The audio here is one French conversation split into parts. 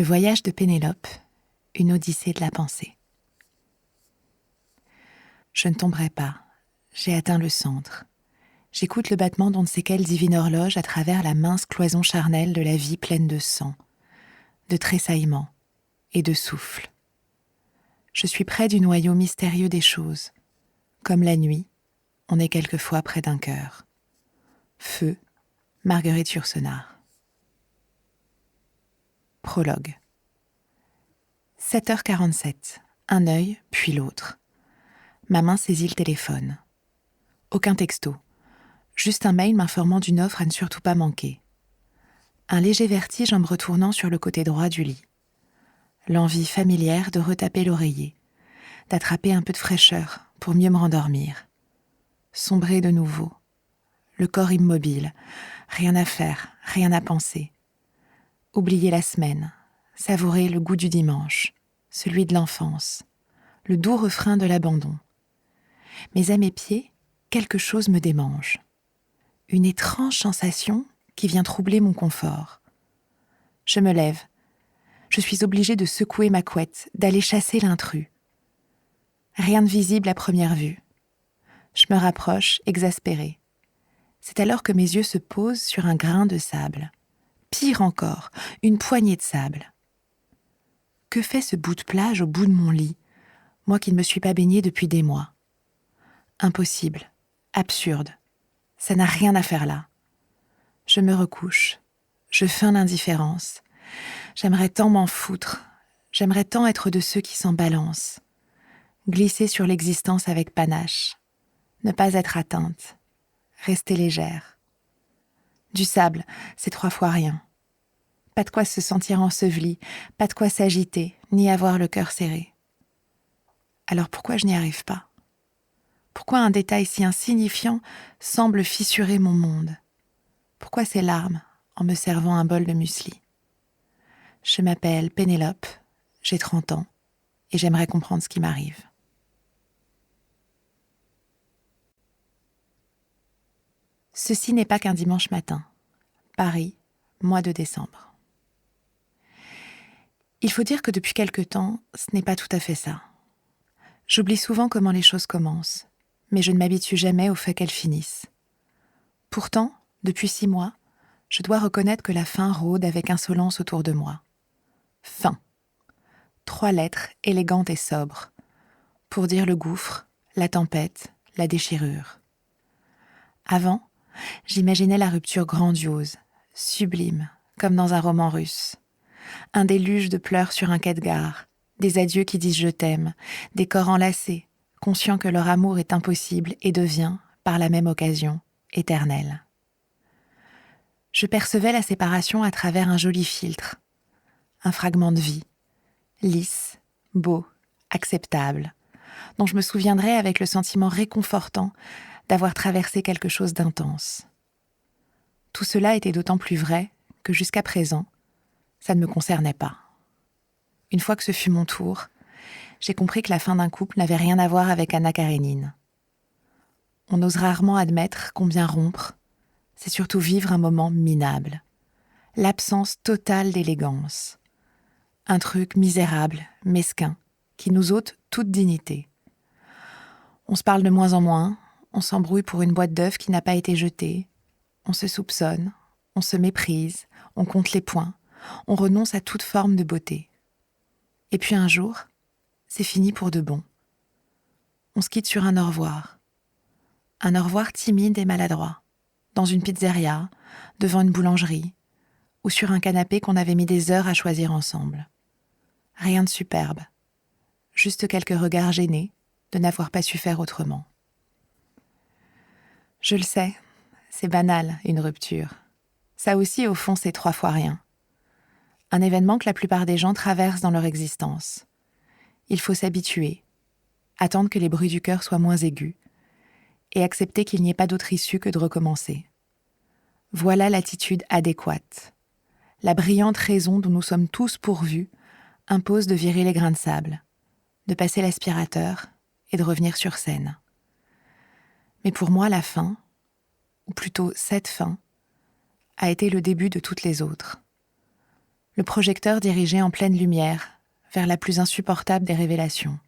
Le voyage de Pénélope, une odyssée de la pensée. Je ne tomberai pas, j'ai atteint le centre. J'écoute le battement d'on ne sait quelle divine horloge à travers la mince cloison charnelle de la vie pleine de sang, de tressaillements et de souffle. Je suis près du noyau mystérieux des choses. Comme la nuit, on est quelquefois près d'un cœur. Feu, Marguerite Yourcenar. Prologue. 7h47, un œil, puis l'autre. Ma main saisit le téléphone. Aucun texto. Juste un mail m'informant d'une offre à ne surtout pas manquer. Un léger vertige en me retournant sur le côté droit du lit. L'envie familière de retaper l'oreiller, d'attraper un peu de fraîcheur pour mieux me rendormir. Sombrer de nouveau. Le corps immobile. Rien à faire, rien à penser. Oublier la semaine. Savourer le goût du dimanche. Celui de l'enfance. Le doux refrain de l'abandon. Mais à mes pieds, quelque chose me démange. Une étrange sensation qui vient troubler mon confort. Je me lève. Je suis obligée de secouer ma couette, d'aller chasser l'intrus. Rien de visible à première vue. Je me rapproche, exaspérée. C'est alors que mes yeux se posent sur un grain de sable. Pire encore, une poignée de sable. Que fait ce bout de plage au bout de mon lit, moi qui ne me suis pas baignée depuis des mois? Impossible, absurde. Ça n'a rien à faire là. Je me recouche. Je feins l'indifférence. J'aimerais tant m'en foutre. J'aimerais tant être de ceux qui s'en balancent. Glisser sur l'existence avec panache. Ne pas être atteinte. Rester légère. Du sable, c'est 3 fois rien. Pas de quoi se sentir enseveli, pas de quoi s'agiter, ni avoir le cœur serré. Alors pourquoi je n'y arrive pas? Pourquoi un détail si insignifiant semble fissurer mon monde? Pourquoi ces larmes en me servant un bol de muesli? Je m'appelle Pénélope, j'ai 30 ans et j'aimerais comprendre ce qui m'arrive. Ceci n'est pas qu'un dimanche matin. Paris, mois de décembre. Il faut dire que depuis quelque temps, ce n'est pas tout à fait ça. J'oublie souvent comment les choses commencent, mais je ne m'habitue jamais au fait qu'elles finissent. Pourtant, depuis 6 mois, je dois reconnaître que la fin rôde avec insolence autour de moi. Fin. 3 lettres élégantes et sobres, pour dire le gouffre, la tempête, la déchirure. Avant, j'imaginais la rupture grandiose, sublime, comme dans un roman russe. Un déluge de pleurs sur un quai de gare, des adieux qui disent « je t'aime », des corps enlacés, conscients que leur amour est impossible et devient, par la même occasion, éternel. Je percevais la séparation à travers un joli filtre, un fragment de vie, lisse, beau, acceptable, dont je me souviendrai avec le sentiment réconfortant d'avoir traversé quelque chose d'intense. Tout cela était d'autant plus vrai que jusqu'à présent, ça ne me concernait pas. Une fois que ce fut mon tour, j'ai compris que la fin d'un couple n'avait rien à voir avec Anna Karénine. On ose rarement admettre combien rompre, c'est surtout vivre un moment minable. L'absence totale d'élégance. Un truc misérable, mesquin, qui nous ôte toute dignité. On se parle de moins en moins, on s'embrouille pour une boîte d'œufs qui n'a pas été jetée, on se soupçonne, on se méprise, on compte les points, on renonce à toute forme de beauté. Et puis un jour, c'est fini pour de bon. On se quitte sur un au revoir. Un au revoir timide et maladroit, dans une pizzeria, devant une boulangerie, ou sur un canapé qu'on avait mis des heures à choisir ensemble. Rien de superbe, juste quelques regards gênés de n'avoir pas su faire autrement. Je le sais, c'est banal, une rupture. Ça aussi, au fond, c'est 3 fois rien. Un événement que la plupart des gens traversent dans leur existence. Il faut s'habituer, attendre que les bruits du cœur soient moins aigus, et accepter qu'il n'y ait pas d'autre issue que de recommencer. Voilà l'attitude adéquate. La brillante raison dont nous sommes tous pourvus impose de virer les grains de sable, de passer l'aspirateur et de revenir sur scène. Mais pour moi, la fin, ou plutôt cette fin, a été le début de toutes les autres. Le projecteur dirigé en pleine lumière, vers la plus insupportable des révélations.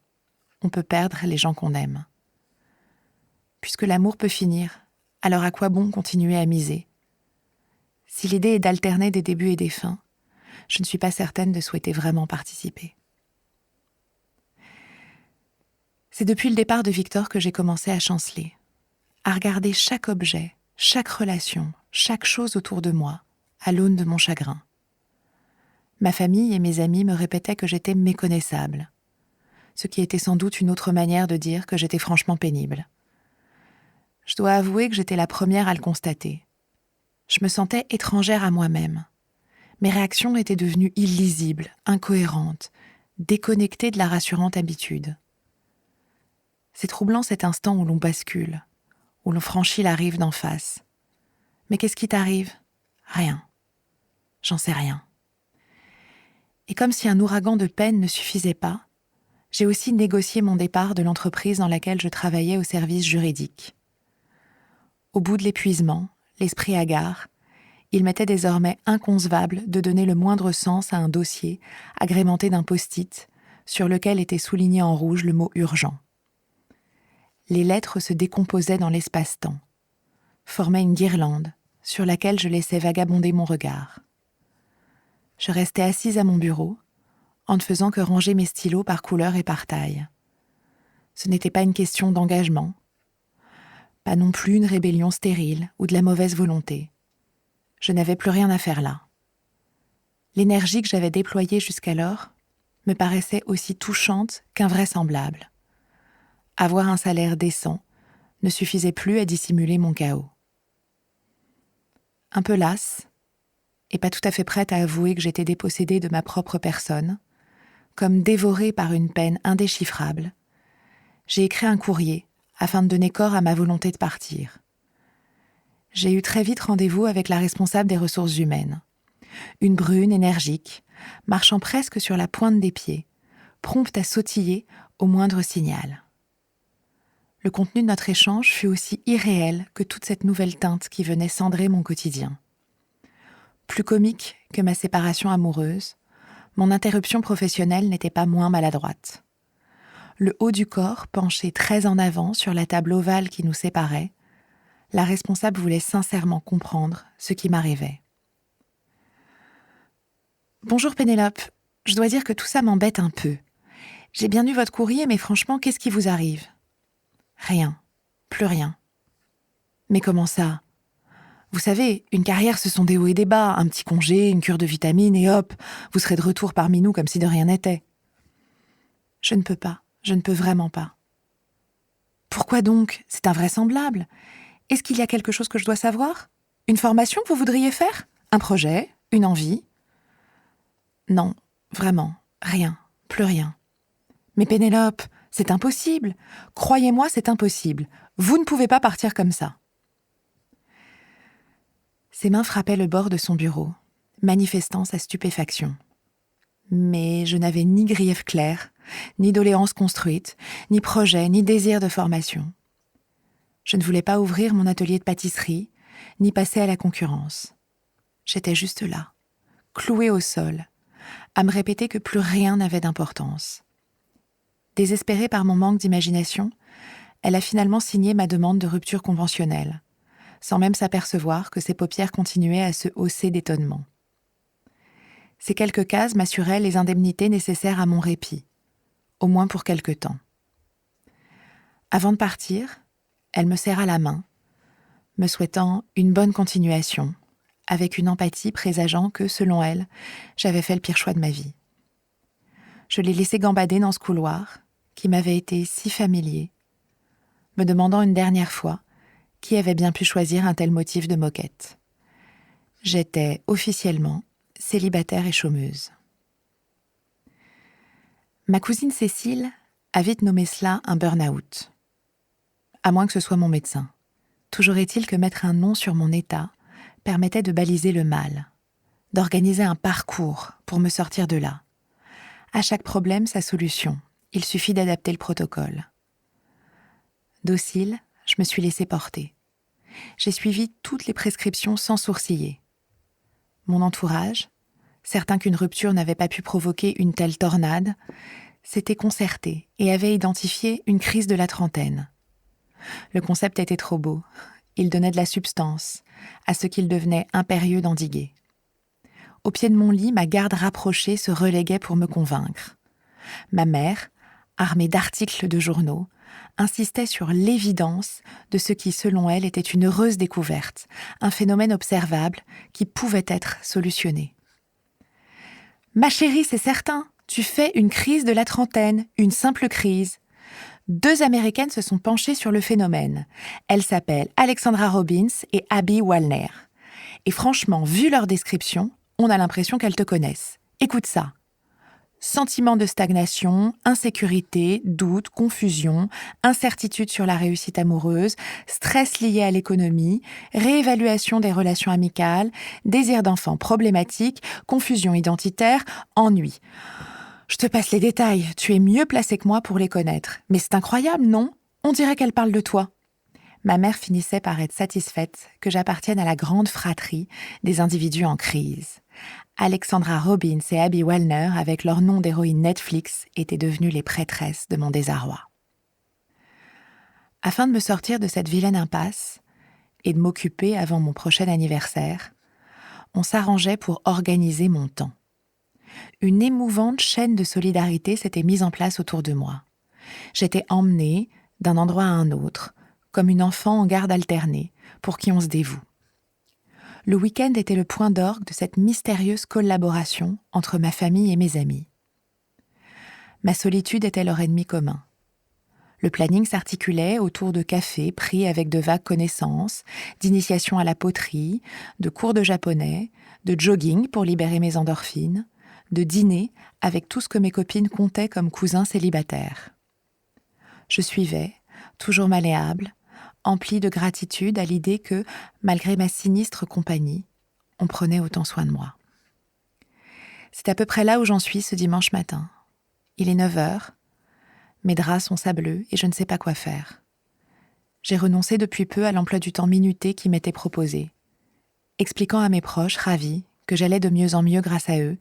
On peut perdre les gens qu'on aime. Puisque l'amour peut finir, alors à quoi bon continuer à miser ? Si l'idée est d'alterner des débuts et des fins, je ne suis pas certaine de souhaiter vraiment participer. C'est depuis le départ de Victor que j'ai commencé à chanceler, à regarder chaque objet, chaque relation, chaque chose autour de moi, à l'aune de mon chagrin. Ma famille et mes amis me répétaient que j'étais méconnaissable, ce qui était sans doute une autre manière de dire que j'étais franchement pénible. Je dois avouer que j'étais la première à le constater. Je me sentais étrangère à moi-même. Mes réactions étaient devenues illisibles, incohérentes, déconnectées de la rassurante habitude. C'est troublant cet instant où l'on bascule, où l'on franchit la rive d'en face. Mais qu'est-ce qui t'arrive ? Rien. J'en sais rien. Et comme si un ouragan de peine ne suffisait pas, j'ai aussi négocié mon départ de l'entreprise dans laquelle je travaillais au service juridique. Au bout de l'épuisement, l'esprit hagard, il m'était désormais inconcevable de donner le moindre sens à un dossier agrémenté d'un post-it sur lequel était souligné en rouge le mot « urgent ». Les lettres se décomposaient dans l'espace-temps, formaient une guirlande sur laquelle je laissais vagabonder mon regard. Je restais assise à mon bureau, en ne faisant que ranger mes stylos par couleur et par taille. Ce n'était pas une question d'engagement, pas non plus une rébellion stérile ou de la mauvaise volonté. Je n'avais plus rien à faire là. L'énergie que j'avais déployée jusqu'alors me paraissait aussi touchante qu'invraisemblable. Avoir un salaire décent ne suffisait plus à dissimuler mon chaos. Un peu lasse, et pas tout à fait prête à avouer que j'étais dépossédée de ma propre personne, comme dévorée par une peine indéchiffrable, j'ai écrit un courrier afin de donner corps à ma volonté de partir. J'ai eu très vite rendez-vous avec la responsable des ressources humaines. Une brune énergique, marchant presque sur la pointe des pieds, prompte à sautiller au moindre signal. Le contenu de notre échange fut aussi irréel que toute cette nouvelle teinte qui venait cendrer mon quotidien. Plus comique que ma séparation amoureuse, mon interruption professionnelle n'était pas moins maladroite. Le haut du corps penché très en avant sur la table ovale qui nous séparait, la responsable voulait sincèrement comprendre ce qui m'arrivait. « Bonjour Pénélope, je dois dire que tout ça m'embête un peu. J'ai bien eu votre courrier, mais franchement, qu'est-ce qui vous arrive ? » ?»« Rien, plus rien. »« Mais comment ça ? Vous savez, une carrière, ce sont des hauts et des bas, un petit congé, une cure de vitamines, et hop, vous serez de retour parmi nous comme si de rien n'était. » »« Je ne peux pas, je ne peux vraiment pas. »« Pourquoi donc ? C'est invraisemblable. Est-ce qu'il y a quelque chose que je dois savoir ? Une formation que vous voudriez faire ? Un projet ? Une envie ? » ?»« Non, vraiment, rien, plus rien. »« Mais Pénélope, c'est impossible. Croyez-moi, c'est impossible. Vous ne pouvez pas partir comme ça. » Ses mains frappaient le bord de son bureau, manifestant sa stupéfaction. Mais je n'avais ni grief clair, ni doléance construite, ni projet, ni désir de formation. Je ne voulais pas ouvrir mon atelier de pâtisserie, ni passer à la concurrence. J'étais juste là, clouée au sol, à me répéter que plus rien n'avait d'importance. Désespérée par mon manque d'imagination, elle a finalement signé ma demande de rupture conventionnelle, sans même s'apercevoir que ses paupières continuaient à se hausser d'étonnement. Ces quelques cases m'assuraient les indemnités nécessaires à mon répit, au moins pour quelque temps. Avant de partir, elle me serra la main, me souhaitant une bonne continuation, avec une empathie présageant que, selon elle, j'avais fait le pire choix de ma vie. Je l'ai laissée gambader dans ce couloir, qui m'avait été si familier, me demandant une dernière fois qui avait bien pu choisir un tel motif de moquette. J'étais officiellement célibataire et chômeuse. Ma cousine Cécile a vite nommé cela un burn-out. À moins que ce soit mon médecin. Toujours est-il que mettre un nom sur mon état permettait de baliser le mal, d'organiser un parcours pour me sortir de là. À chaque problème, sa solution. Il suffit d'adapter le protocole. Docile, je me suis laissée porter. J'ai suivi toutes les prescriptions sans sourciller. Mon entourage, certains qu'une rupture n'avait pas pu provoquer une telle tornade, s'étaient concertés et avaient identifié une crise de la trentaine. Le concept était trop beau. Il donnait de la substance à ce qu'il devenait impérieux d'endiguer. Au pied de mon lit, ma garde rapprochée se reléguait pour me convaincre. Ma mère, armée d'articles de journaux, insistait sur l'évidence de ce qui, selon elle, était une heureuse découverte, un phénomène observable qui pouvait être solutionné. « Ma chérie, c'est certain, tu fais une crise de la trentaine, une simple crise. » 2 Américaines se sont penchées sur le phénomène. Elles s'appellent Alexandra Robbins et Abby Wallner. Et franchement, vu leur description, on a l'impression qu'elles te connaissent. Écoute ça. Sentiment de stagnation, insécurité, doute, confusion, incertitude sur la réussite amoureuse, stress lié à l'économie, réévaluation des relations amicales, désir d'enfant problématique, confusion identitaire, ennui. Je te passe les détails, tu es mieux placé que moi pour les connaître. Mais c'est incroyable, non ? On dirait qu'elle parle de toi. Ma mère finissait par être satisfaite que j'appartienne à la grande fratrie des individus en crise. Alexandra Robbins et Abby Wallner, avec leur nom d'héroïne Netflix, étaient devenues les prêtresses de mon désarroi. Afin de me sortir de cette vilaine impasse et de m'occuper avant mon prochain anniversaire, on s'arrangeait pour organiser mon temps. Une émouvante chaîne de solidarité s'était mise en place autour de moi. J'étais emmenée d'un endroit à un autre, comme une enfant en garde alternée, pour qui on se dévoue. Le week-end était le point d'orgue de cette mystérieuse collaboration entre ma famille et mes amis. Ma solitude était leur ennemi commun. Le planning s'articulait autour de cafés pris avec de vagues connaissances, d'initiation à la poterie, de cours de japonais, de jogging pour libérer mes endorphines, de dîner avec tout ce que mes copines comptaient comme cousins célibataires. Je suivais, toujours malléable, emplie de gratitude à l'idée que, malgré ma sinistre compagnie, on prenait autant soin de moi. C'est à peu près là où j'en suis ce dimanche matin. Il est 9h, mes draps sont sableux et je ne sais pas quoi faire. J'ai renoncé depuis peu à l'emploi du temps minuté qui m'était proposé, expliquant à mes proches, ravis, que j'allais de mieux en mieux grâce à eux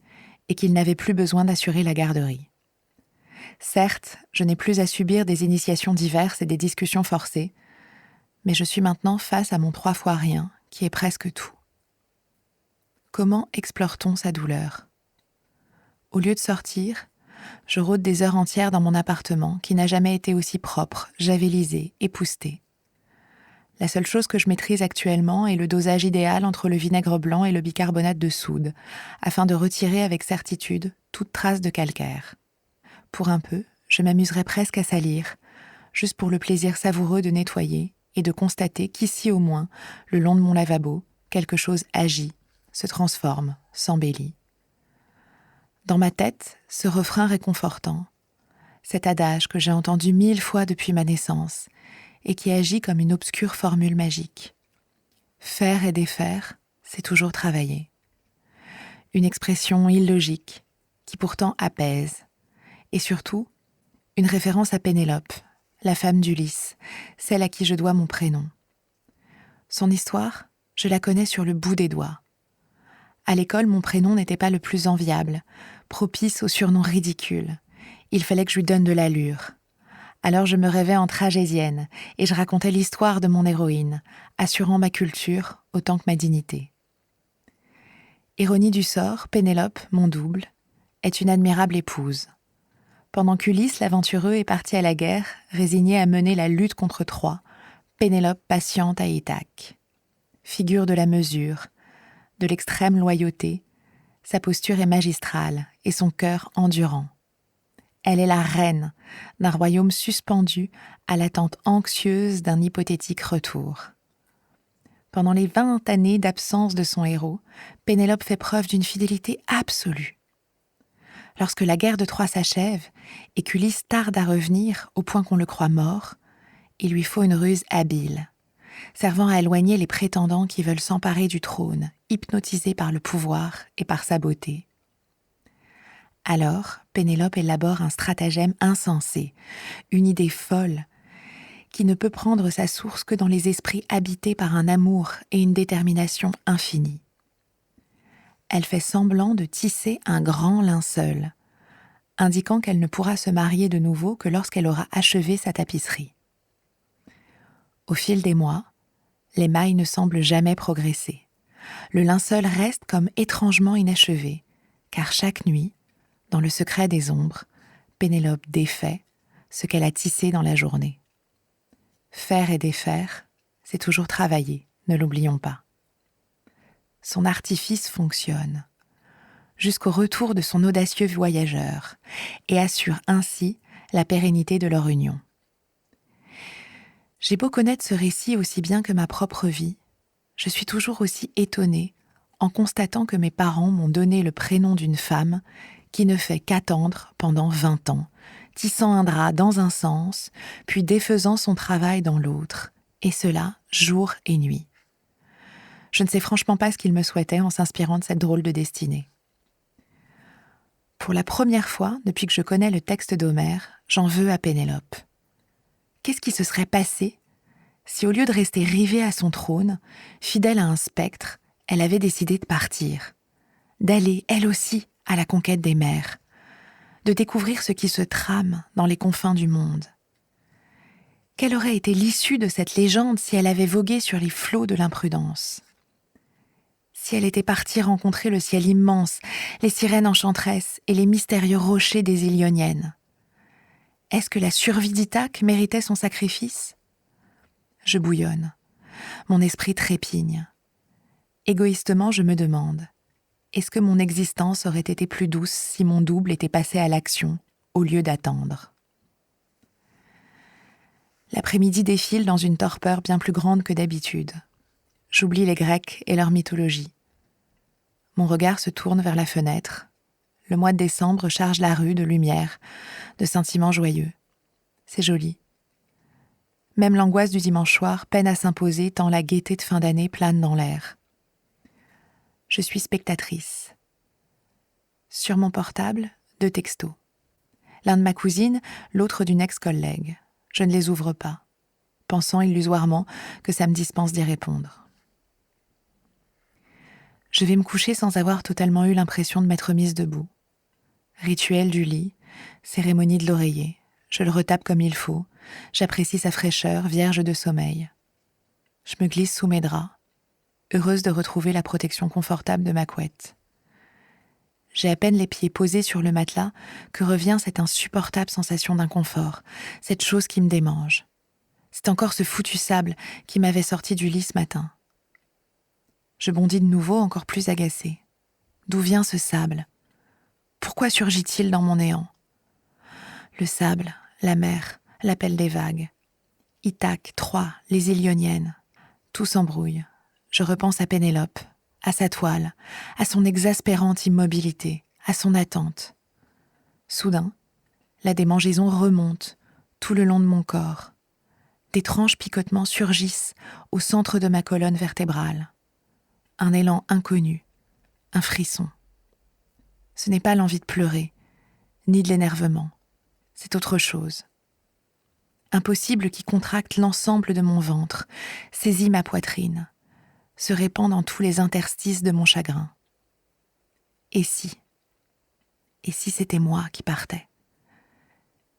et qu'ils n'avaient plus besoin d'assurer la garderie. Certes, je n'ai plus à subir des initiations diverses et des discussions forcées, mais je suis maintenant face à mon 3 fois rien, qui est presque tout. Comment explore-t-on sa douleur ? Au lieu de sortir, je rôde des heures entières dans mon appartement qui n'a jamais été aussi propre, javelisé, épousseté. La seule chose que je maîtrise actuellement est le dosage idéal entre le vinaigre blanc et le bicarbonate de soude, afin de retirer avec certitude toute trace de calcaire. Pour un peu, je m'amuserais presque à salir, juste pour le plaisir savoureux de nettoyer et de constater qu'ici au moins, le long de mon lavabo, quelque chose agit, se transforme, s'embellit. Dans ma tête, ce refrain réconfortant, cet adage que j'ai entendu 1000 fois depuis ma naissance et qui agit comme une obscure formule magique. Faire et défaire, c'est toujours travailler. Une expression illogique, qui pourtant apaise. Et surtout, une référence à Pénélope, la femme d'Ulysse, celle à qui je dois mon prénom. Son histoire, je la connais sur le bout des doigts. À l'école, mon prénom n'était pas le plus enviable, propice aux surnoms ridicules. Il fallait que je lui donne de l'allure. Alors je me rêvais en tragédienne et je racontais l'histoire de mon héroïne, assurant ma culture autant que ma dignité. Ironie du sort, Pénélope, mon double, est une admirable épouse. Pendant qu'Ulysse, l'aventureux, est parti à la guerre, résigné à mener la lutte contre Troie, Pénélope patiente à Ithaque. Figure de la mesure, de l'extrême loyauté, sa posture est magistrale et son cœur endurant. Elle est la reine d'un royaume suspendu à l'attente anxieuse d'un hypothétique retour. Pendant les 20 années d'absence de son héros, Pénélope fait preuve d'une fidélité absolue. Lorsque la guerre de Troie s'achève et qu'Ulysse tarde à revenir au point qu'on le croit mort, il lui faut une ruse habile, servant à éloigner les prétendants qui veulent s'emparer du trône, hypnotisés par le pouvoir et par sa beauté. Alors, Pénélope élabore un stratagème insensé, une idée folle, qui ne peut prendre sa source que dans les esprits habités par un amour et une détermination infinie. elle fait semblant de tisser un grand linceul, indiquant qu'elle ne pourra se marier de nouveau que lorsqu'elle aura achevé sa tapisserie. Au fil des mois, les mailles ne semblent jamais progresser. Le linceul reste comme étrangement inachevé, car chaque nuit, dans le secret des ombres, Pénélope défait ce qu'elle a tissé dans la journée. Faire et défaire, c'est toujours travailler, ne l'oublions pas. Son artifice fonctionne, jusqu'au retour de son audacieux voyageur, et assure ainsi la pérennité de leur union. J'ai beau connaître ce récit aussi bien que ma propre vie, je suis toujours aussi étonnée en constatant que mes parents m'ont donné le prénom d'une femme qui ne fait qu'attendre pendant 20 ans, tissant un drap dans un sens, puis défaisant son travail dans l'autre, et cela jour et nuit. Je ne sais franchement pas ce qu'il me souhaitait en s'inspirant de cette drôle de destinée. Pour la première fois, depuis que je connais le texte d'Homère, j'en veux à Pénélope. Qu'est-ce qui se serait passé si, au lieu de rester rivée à son trône, fidèle à un spectre, elle avait décidé de partir, d'aller, elle aussi, à la conquête des mers, de découvrir ce qui se trame dans les confins du monde? Quelle aurait été l'issue de cette légende si elle avait vogué sur les flots de l'imprudence? Si elle était partie rencontrer le ciel immense, les sirènes enchanteresses et les mystérieux rochers des îles Ioniennes? Est-ce que la survie d'Ithaque méritait son sacrifice? Je bouillonne. Mon esprit trépigne. Égoïstement, je me demande, est-ce que mon existence aurait été plus douce si mon double était passé à l'action, au lieu d'attendre? L'après-midi défile dans une torpeur bien plus grande que d'habitude. J'oublie les Grecs et leur mythologie. Mon regard se tourne vers la fenêtre. Le mois de décembre charge la rue de lumière, de sentiments joyeux. C'est joli. Même l'angoisse du dimanche soir peine à s'imposer tant la gaieté de fin d'année plane dans l'air. Je suis spectatrice. Sur mon portable, 2 textos. L'un de ma cousine, l'autre d'une ex-collègue. Je ne les ouvre pas, pensant illusoirement que ça me dispense d'y répondre. Je vais me coucher sans avoir totalement eu l'impression de m'être mise debout. Rituel du lit, cérémonie de l'oreiller. Je le retape comme il faut. J'apprécie sa fraîcheur, vierge de sommeil. Je me glisse sous mes draps, heureuse de retrouver la protection confortable de ma couette. J'ai à peine les pieds posés sur le matelas que revient cette insupportable sensation d'inconfort, cette chose qui me démange. C'est encore ce foutu sable qui m'avait sorti du lit ce matin. Je bondis de nouveau, encore plus agacée. D'où vient ce sable? Pourquoi surgit-il dans mon néant? Le sable, la mer, l'appel des vagues. Ithaque, Troie, les îles Ioniennes. Tout s'embrouille. Je repense à Pénélope, à sa toile, à son exaspérante immobilité, à son attente. Soudain, la démangeaison remonte tout le long de mon corps. D'étranges picotements surgissent au centre de ma colonne vertébrale. Un élan inconnu, un frisson. Ce n'est pas l'envie de pleurer, ni de l'énervement. C'est autre chose. Impossible qui contracte l'ensemble de mon ventre, saisit ma poitrine, se répand dans tous les interstices de mon chagrin. Et si c'était moi qui partais?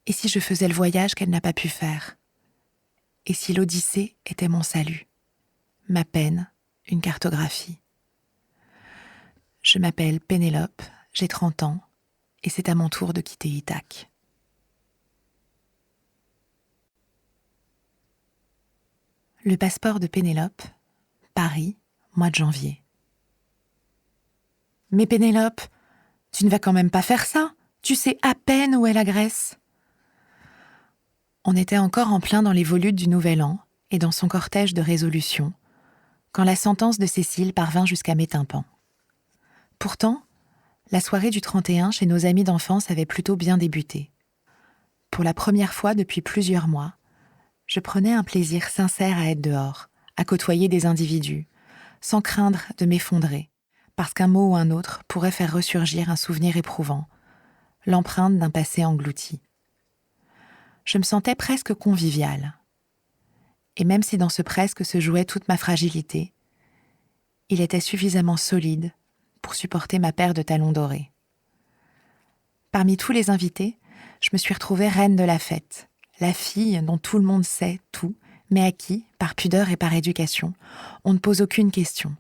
Et si je faisais le voyage qu'elle n'a pas pu faire? Et si l'Odyssée était mon salut? Ma peine, une cartographie. Je m'appelle Pénélope, j'ai 30 ans, et c'est à mon tour de quitter Ithaque. Le passeport de Pénélope, Paris, mois de janvier. Mais Pénélope, tu ne vas quand même pas faire ça? Tu sais à peine où est la Grèce. On était encore en plein dans les volutes du Nouvel An et dans son cortège de résolutions, quand la sentence de Cécile parvint jusqu'à mes tympans. Pourtant, la soirée du 31 chez nos amis d'enfance avait plutôt bien débuté. Pour la première fois depuis plusieurs mois, je prenais un plaisir sincère à être dehors, à côtoyer des individus, sans craindre de m'effondrer, parce qu'un mot ou un autre pourrait faire ressurgir un souvenir éprouvant, l'empreinte d'un passé englouti. Je me sentais presque conviviale. Et même si dans ce presque se jouait toute ma fragilité, il était suffisamment solide pour supporter ma paire de talons dorés. Parmi tous les invités, je me suis retrouvée reine de la fête, la fille dont tout le monde sait tout, mais à qui, par pudeur et par éducation, on ne pose aucune question,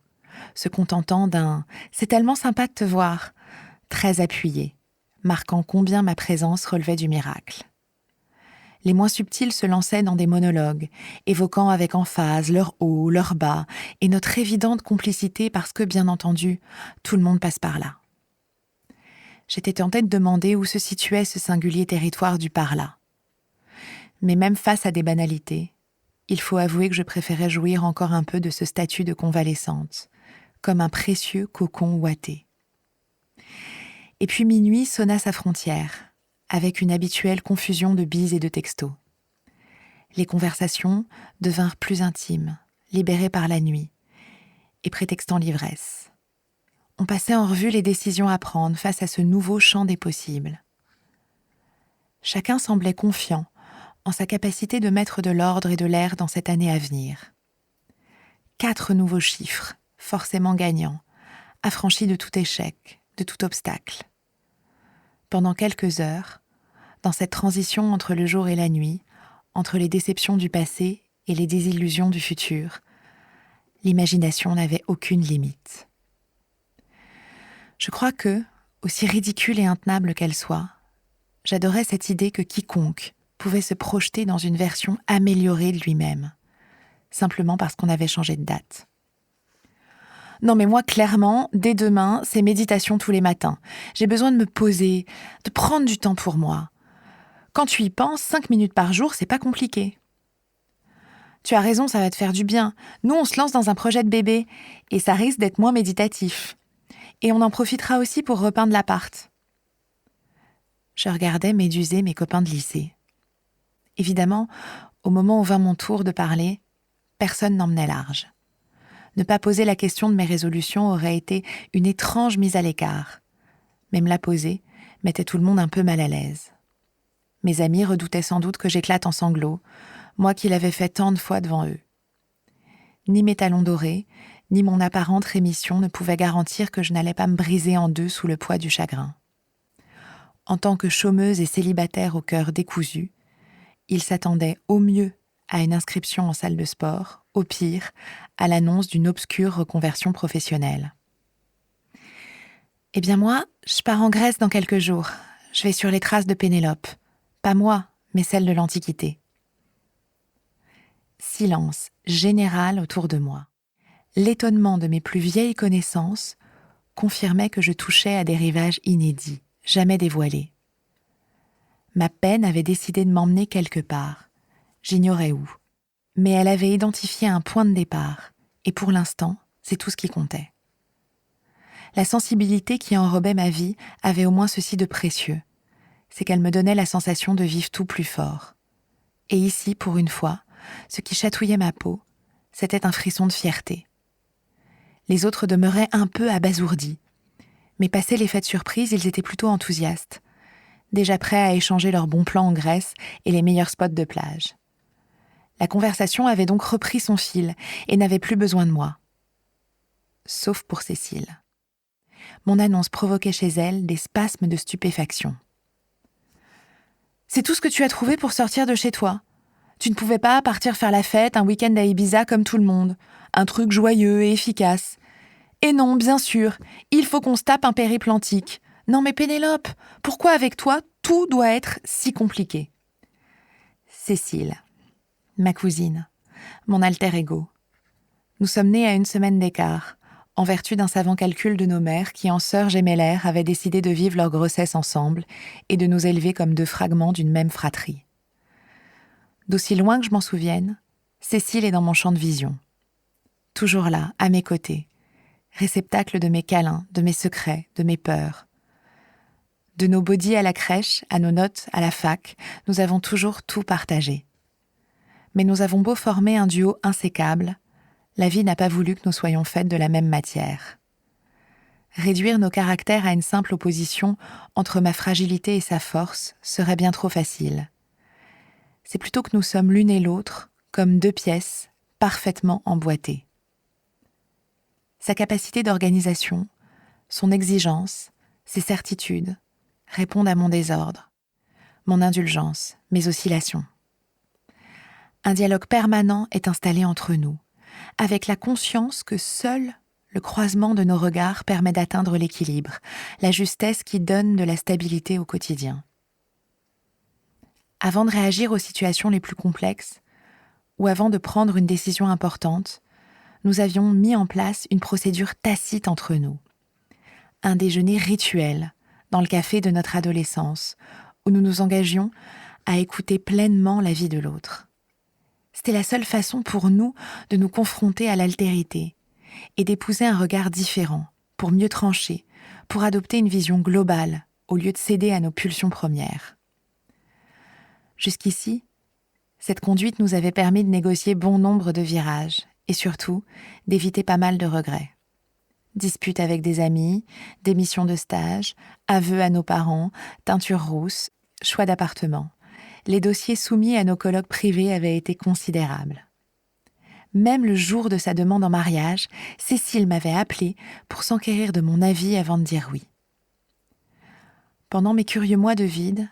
se contentant d'un « c'est tellement sympa de te voir », très appuyé, marquant combien ma présence relevait du miracle. Les moins subtils se lançaient dans des monologues, évoquant avec emphase leur haut, leur bas, et notre évidente complicité parce que, bien entendu, tout le monde passe par là. J'étais tentée de demander où se situait ce singulier territoire du par-là. Mais même face à des banalités, il faut avouer que je préférais jouir encore un peu de ce statut de convalescente, comme un précieux cocon ouaté. Et puis minuit sonna sa frontière, avec une habituelle confusion de bises et de textos. Les conversations devinrent plus intimes, libérées par la nuit, et prétextant l'ivresse. On passait en revue les décisions à prendre face à ce nouveau champ des possibles. Chacun semblait confiant en sa capacité de mettre de l'ordre et de l'air dans cette année à venir. 4 nouveaux chiffres, forcément gagnants, affranchis de tout échec, de tout obstacle. Pendant quelques heures, dans cette transition entre le jour et la nuit, entre les déceptions du passé et les désillusions du futur, l'imagination n'avait aucune limite. Je crois que, aussi ridicule et intenable qu'elle soit, j'adorais cette idée que quiconque pouvait se projeter dans une version améliorée de lui-même, simplement parce qu'on avait changé de date. Non mais moi, clairement, dès demain, c'est méditation tous les matins. J'ai besoin de me poser, de prendre du temps pour moi. Quand tu y penses, 5 minutes par jour, c'est pas compliqué. Tu as raison, ça va te faire du bien. Nous, on se lance dans un projet de bébé, et ça risque d'être moins méditatif. Et on en profitera aussi pour repeindre l'appart. Je regardais méduser mes copains de lycée. Évidemment, au moment où vint mon tour de parler, personne n'emmenait large. Ne pas poser la question de mes résolutions aurait été une étrange mise à l'écart. Mais me la poser mettait tout le monde un peu mal à l'aise. Mes amis redoutaient sans doute que j'éclate en sanglots, moi qui l'avais fait tant de fois devant eux. Ni mes talons dorés, ni mon apparente rémission ne pouvaient garantir que je n'allais pas me briser en deux sous le poids du chagrin. En tant que chômeuse et célibataire au cœur décousu, ils s'attendaient au mieux à une inscription en salle de sport, au pire, à l'annonce d'une obscure reconversion professionnelle. Eh bien moi, je pars en Grèce dans quelques jours. Je vais sur les traces de Pénélope. Pas moi, mais celle de l'Antiquité. Silence général autour de moi. L'étonnement de mes plus vieilles connaissances confirmait que je touchais à des rivages inédits, jamais dévoilés. Ma peine avait décidé de m'emmener quelque part. J'ignorais où. Mais elle avait identifié un point de départ, et pour l'instant, c'est tout ce qui comptait. La sensibilité qui enrobait ma vie avait au moins ceci de précieux, c'est qu'elle me donnait la sensation de vivre tout plus fort. Et ici, pour une fois, ce qui chatouillait ma peau, c'était un frisson de fierté. Les autres demeuraient un peu abasourdis, mais passé l'effet de surprise, ils étaient plutôt enthousiastes, déjà prêts à échanger leurs bons plans en Grèce et les meilleurs spots de plage. La conversation avait donc repris son fil et n'avait plus besoin de moi. Sauf pour Cécile. Mon annonce provoquait chez elle des spasmes de stupéfaction. « C'est tout ce que tu as trouvé pour sortir de chez toi. Tu ne pouvais pas partir faire la fête un week-end à Ibiza comme tout le monde. Un truc joyeux et efficace. Et non, bien sûr, il faut qu'on se tape un périple antique. Non mais Pénélope, pourquoi avec toi tout doit être si compliqué ?» Cécile, ma cousine, mon alter ego. Nous sommes nés à 1 semaine d'écart, en vertu d'un savant calcul de nos mères qui, en sœurs gémellaires, avaient décidé de vivre leur grossesse ensemble et de nous élever comme 2 fragments d'une même fratrie. D'aussi loin que je m'en souvienne, Cécile est dans mon champ de vision. Toujours là, à mes côtés, réceptacle de mes câlins, de mes secrets, de mes peurs. De nos bodys à la crèche, à nos notes, à la fac, nous avons toujours tout partagé. Mais nous avons beau former un duo insécable, la vie n'a pas voulu que nous soyons faites de la même matière. Réduire nos caractères à une simple opposition entre ma fragilité et sa force serait bien trop facile. C'est plutôt que nous sommes l'une et l'autre comme 2 pièces parfaitement emboîtées. Sa capacité d'organisation, son exigence, ses certitudes répondent à mon désordre, mon indulgence, mes oscillations. Un dialogue permanent est installé entre nous, avec la conscience que seul le croisement de nos regards permet d'atteindre l'équilibre, la justesse qui donne de la stabilité au quotidien. Avant de réagir aux situations les plus complexes, ou avant de prendre une décision importante, nous avions mis en place une procédure tacite entre nous. Un déjeuner rituel, dans le café de notre adolescence, où nous nous engagions à écouter pleinement la vie de l'autre. C'était la seule façon pour nous de nous confronter à l'altérité et d'épouser un regard différent, pour mieux trancher, pour adopter une vision globale, au lieu de céder à nos pulsions premières. Jusqu'ici, cette conduite nous avait permis de négocier bon nombre de virages et surtout d'éviter pas mal de regrets. Disputes avec des amis, démissions de stage, aveux à nos parents, teinture rousse, choix d'appartement. Les dossiers soumis à nos colloques privés avaient été considérables. Même le jour de sa demande en mariage, Cécile m'avait appelée pour s'enquérir de mon avis avant de dire oui. Pendant mes curieux mois de vide,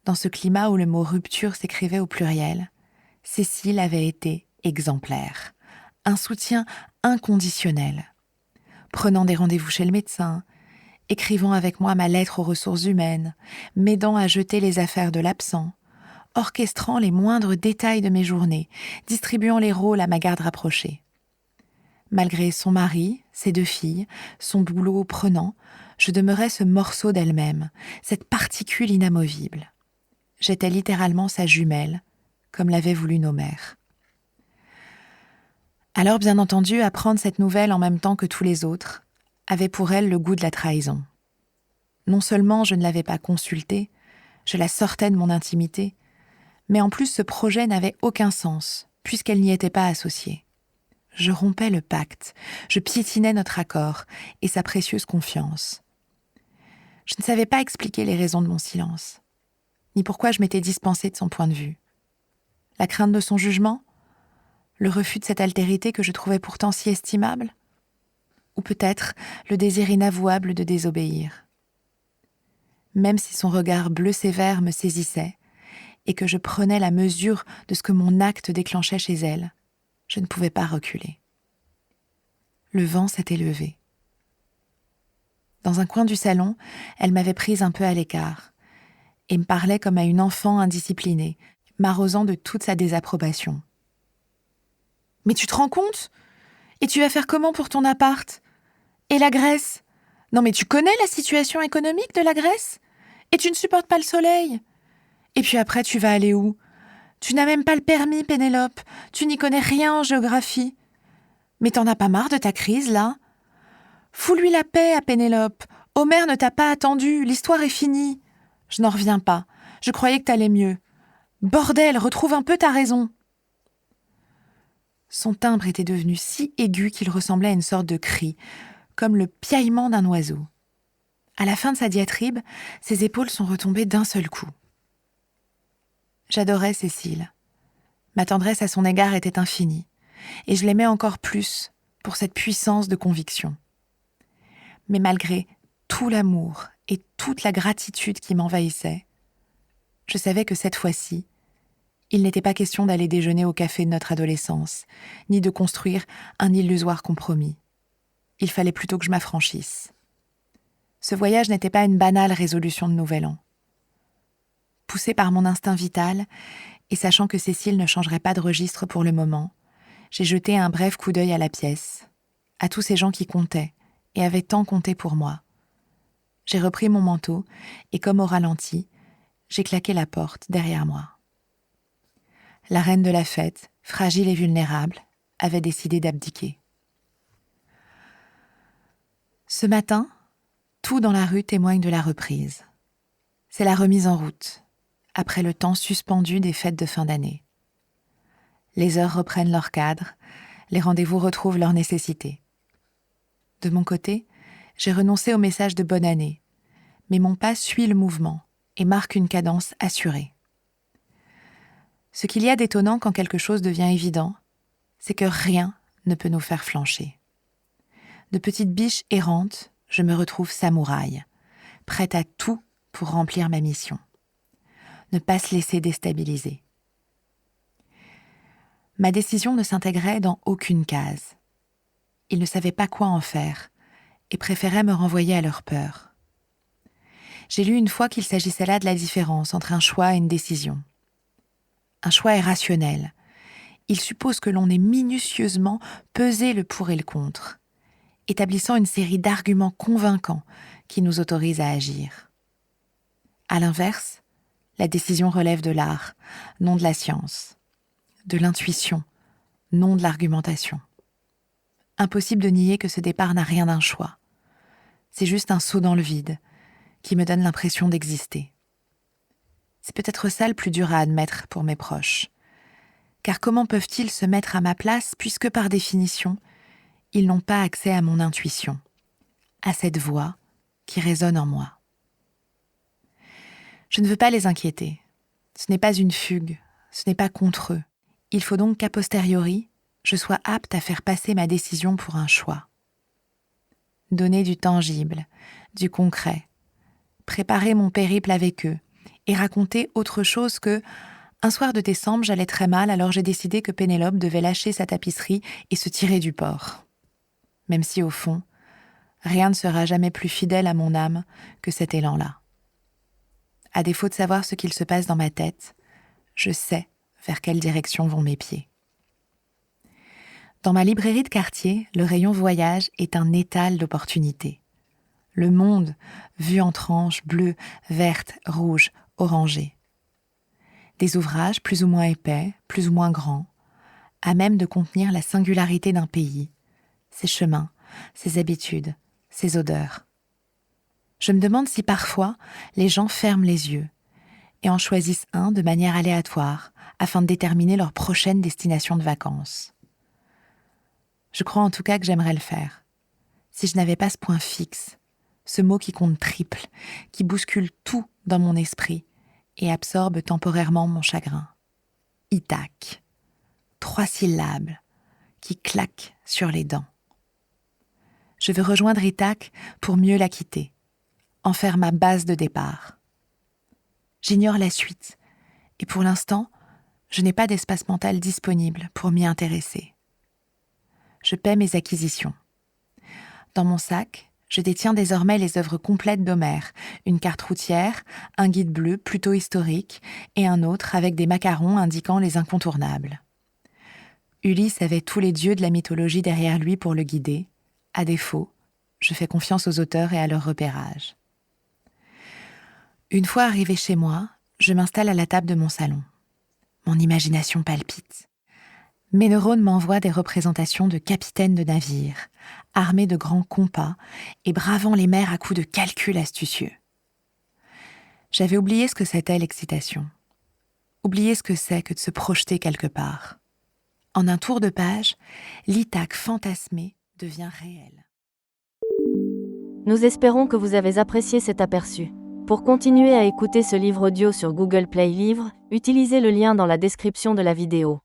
dans ce climat où le mot rupture s'écrivait au pluriel, Cécile avait été exemplaire, un soutien inconditionnel. Prenant des rendez-vous chez le médecin, écrivant avec moi ma lettre aux ressources humaines, m'aidant à jeter les affaires de l'absent, orchestrant les moindres détails de mes journées, distribuant les rôles à ma garde rapprochée. Malgré son mari, ses 2 filles, son boulot prenant, je demeurais ce morceau d'elle-même, cette particule inamovible. J'étais littéralement sa jumelle, comme l'avaient voulu nos mères. Alors, bien entendu, apprendre cette nouvelle en même temps que tous les autres avait pour elle le goût de la trahison. Non seulement je ne l'avais pas consultée, je la sortais de mon intimité, mais en plus ce projet n'avait aucun sens, puisqu'elle n'y était pas associée. Je rompais le pacte, je piétinais notre accord et sa précieuse confiance. Je ne savais pas expliquer les raisons de mon silence, ni pourquoi je m'étais dispensée de son point de vue. La crainte de son jugement ? Le refus de cette altérité que je trouvais pourtant si estimable ? Ou peut-être le désir inavouable de désobéir ? Même si son regard bleu sévère me saisissait, et que je prenais la mesure de ce que mon acte déclenchait chez elle, je ne pouvais pas reculer. Le vent s'était levé. Dans un coin du salon, elle m'avait prise un peu à l'écart et me parlait comme à une enfant indisciplinée, m'arrosant de toute sa désapprobation. « Mais tu te rends compte ? Et tu vas faire comment pour ton appart ? Et la Grèce ? Non mais tu connais la situation économique de la Grèce ? Et tu ne supportes pas le soleil ? Et puis après, tu vas aller où ? Tu n'as même pas le permis, Pénélope. Tu n'y connais rien en géographie. Mais t'en as pas marre de ta crise, là ? Fous-lui la paix à Pénélope. Homère ne t'a pas attendu. L'histoire est finie. Je n'en reviens pas. Je croyais que t'allais mieux. Bordel, retrouve un peu ta raison. » Son timbre était devenu si aigu qu'il ressemblait à une sorte de cri, comme le piaillement d'un oiseau. À la fin de sa diatribe, ses épaules sont retombées d'un seul coup. J'adorais Cécile. Ma tendresse à son égard était infinie, et je l'aimais encore plus pour cette puissance de conviction. Mais malgré tout l'amour et toute la gratitude qui m'envahissait, je savais que cette fois-ci, il n'était pas question d'aller déjeuner au café de notre adolescence, ni de construire un illusoire compromis. Il fallait plutôt que je m'affranchisse. Ce voyage n'était pas une banale résolution de nouvel an. Poussée par mon instinct vital, et sachant que Cécile ne changerait pas de registre pour le moment, j'ai jeté un bref coup d'œil à la pièce, à tous ces gens qui comptaient, et avaient tant compté pour moi. J'ai repris mon manteau, et comme au ralenti, j'ai claqué la porte derrière moi. La reine de la fête, fragile et vulnérable, avait décidé d'abdiquer. Ce matin, tout dans la rue témoigne de la reprise. C'est la remise en route, après le temps suspendu des fêtes de fin d'année. Les heures reprennent leur cadre, les rendez-vous retrouvent leur nécessité. De mon côté, j'ai renoncé au message de bonne année, mais mon pas suit le mouvement et marque une cadence assurée. Ce qu'il y a d'étonnant quand quelque chose devient évident, c'est que rien ne peut nous faire flancher. De petites biches errantes, je me retrouve samouraï, prête à tout pour remplir ma mission. Ne pas se laisser déstabiliser. Ma décision ne s'intégrait dans aucune case. Ils ne savaient pas quoi en faire et préféraient me renvoyer à leur peur. J'ai lu une fois qu'il s'agissait là de la différence entre un choix et une décision. Un choix est rationnel. Il suppose que l'on ait minutieusement pesé le pour et le contre, établissant une série d'arguments convaincants qui nous autorisent à agir. À l'inverse, la décision relève de l'art, non de la science, de l'intuition, non de l'argumentation. Impossible de nier que ce départ n'a rien d'un choix. C'est juste un saut dans le vide qui me donne l'impression d'exister. C'est peut-être ça le plus dur à admettre pour mes proches. Car comment peuvent-ils se mettre à ma place puisque par définition, ils n'ont pas accès à mon intuition, à cette voix qui résonne en moi. Je ne veux pas les inquiéter. Ce n'est pas une fugue, ce n'est pas contre eux. Il faut donc qu'a posteriori, je sois apte à faire passer ma décision pour un choix. Donner du tangible, du concret, préparer mon périple avec eux et raconter autre chose que « Un soir de décembre, j'allais très mal, alors j'ai décidé que Pénélope devait lâcher sa tapisserie et se tirer du port. » Même si, au fond, rien ne sera jamais plus fidèle à mon âme que cet élan-là. À défaut de savoir ce qu'il se passe dans ma tête, je sais vers quelle direction vont mes pieds. Dans ma librairie de quartier, le rayon voyage est un étal d'opportunités. Le monde, vu en tranches bleues, vertes, rouges, orangées. Des ouvrages plus ou moins épais, plus ou moins grands, à même de contenir la singularité d'un pays, ses chemins, ses habitudes, ses odeurs. Je me demande si parfois les gens ferment les yeux et en choisissent un de manière aléatoire afin de déterminer leur prochaine destination de vacances. Je crois en tout cas que j'aimerais le faire. Si je n'avais pas ce point fixe, ce mot qui compte triple, qui bouscule tout dans mon esprit et absorbe temporairement mon chagrin. Ithaque. 3 syllabes qui claquent sur les dents. Je veux rejoindre Ithaque pour mieux la quitter, en faire ma base de départ. J'ignore la suite et pour l'instant, je n'ai pas d'espace mental disponible pour m'y intéresser. Je paie mes acquisitions. Dans mon sac, je détiens désormais les œuvres complètes d'Homère, une carte routière, un guide bleu plutôt historique et un autre avec des macarons indiquant les incontournables. Ulysse avait tous les dieux de la mythologie derrière lui pour le guider. À défaut, je fais confiance aux auteurs et à leur repérage. Une fois arrivé chez moi, je m'installe à la table de mon salon. Mon imagination palpite. Mes neurones m'envoient des représentations de capitaines de navires, armés de grands compas et bravant les mers à coups de calculs astucieux. J'avais oublié ce que c'était l'excitation. Oublié ce que c'est que de se projeter quelque part. En un tour de page, l'Ithaque fantasmé devient réel. Nous espérons que vous avez apprécié cet aperçu. Pour continuer à écouter ce livre audio sur Google Play Livres, utilisez le lien dans la description de la vidéo.